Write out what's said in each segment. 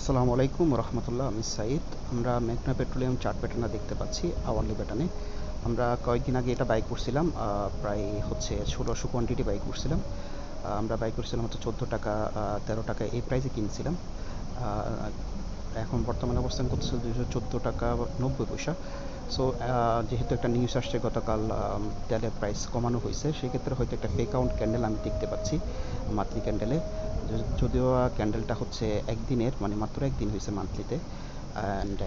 আসসালামু আলাইকুম রহমতুল্লাহ, আমি সাইদ। আমরা মেঘনা পেট্রোলিয়াম চার্ট প্যাটার্নে দেখতে পাচ্ছি আওয়ারলি প্যাটার্নে। আমরা কয়েকদিন আগে এটা বাই করছিলাম, প্রায় হচ্ছে 1600 কোয়ান্টিটি বাই করছিলাম। আমরা বাই করছিলাম হচ্ছে 14 টাকা, 13 টাকা এই প্রাইসে কিনছিলাম। এখন বর্তমানে অবস্থান করতেছে 214 টাকা 90 পয়সা। সো যেহেতু একটা নিউজ আসছে গতকাল, তেলের প্রাইস কমানো হয়েছে, সেক্ষেত্রে হয়তো একটা ফেক আউট ক্যান্ডেল আমি দেখতে পাচ্ছি মান্থলি ক্যান্ডেলে। যদিও ক্যান্ডেলটা হচ্ছে একদিনের, মানে মাত্র একদিন হয়েছে মান্থলিতে। অ্যান্ড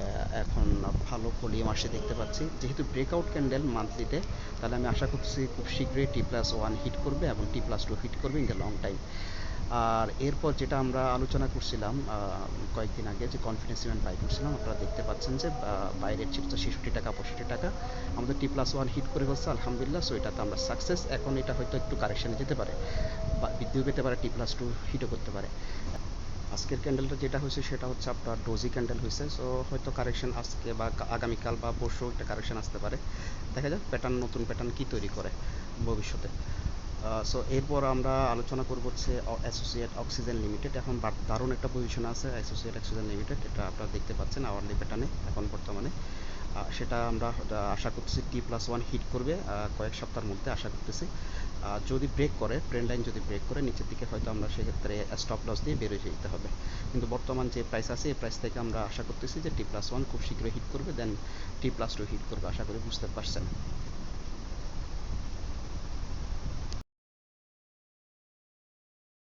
এখন ভালো ভলিউম আসে দেখতে পাচ্ছি। যেহেতু ব্রেকআউট ক্যান্ডেল মান্থলিতে, তাহলে আমি আশা করছি খুব শীঘ্রই T+1 হিট করবে এবং T+2 হিট করবে ইন দ্য লং টাইম। আর এরপর যেটা আমরা আলোচনা করছিলাম কয়েকদিন আগে, যে কনফিডেন্স ইভেন্ট বাই করছিলাম, আপনারা দেখতে পাচ্ছেন যে বাইরের ছিল তো 66 টাকা 65 টাকা, আমাদের T+1 হিট করে ফেলছে আলহামদুলিল্লাহ। সো এটাতে আমরা সাকসেস। এখন এটা হয়তো একটু কারেকশানে যেতে পারে, বা বৃদ্ধিও পেতে পারে, T+2 হিটও করতে পারে। আজকের ক্যান্ডেলটা যেটা হয়েছে সেটা হচ্ছে আপনার ডোজি ক্যান্ডেল হয়েছে। সো হয়তো কারেকশন আজকে বা আগামীকাল বা পরশু একটা কারেকশন আসতে পারে। দেখা যাক প্যাটার্ন, নতুন প্যাটার্ন কী তৈরি করে ভবিষ্যতে। সো এরপর আমরা আলোচনা করব হচ্ছে অ্যাসোসিয়েট অক্সিজেন লিমিটেড। এখন দারুণ একটা পজিশনে আছে অ্যাসোসিয়েট অক্সিজেন লিমিটেড, এটা আপনারা দেখতে পাচ্ছেন আওয়ারলি প্যাটার্নে এখন বর্তমানে। সেটা আমরা আশা করতেছি T+1 হিট করবে কয়েক সপ্তাহের মধ্যে আশা করতেছি। যদি ব্রেক করে, ট্রেন্ড লাইন যদি ব্রেক করে নিচের দিকে, হয়তো আমরা সেক্ষেত্রে স্টপ লস দিয়ে বেরিয়ে যেতে হবে। কিন্তু বর্তমান যে প্রাইস আছে, এই প্রাইস থেকে আমরা আশা করতেছি যে T+1 খুব শীঘ্রই হিট করবে, দেন T+2 হিট করবে, আশা করি বুঝতে পারছেন।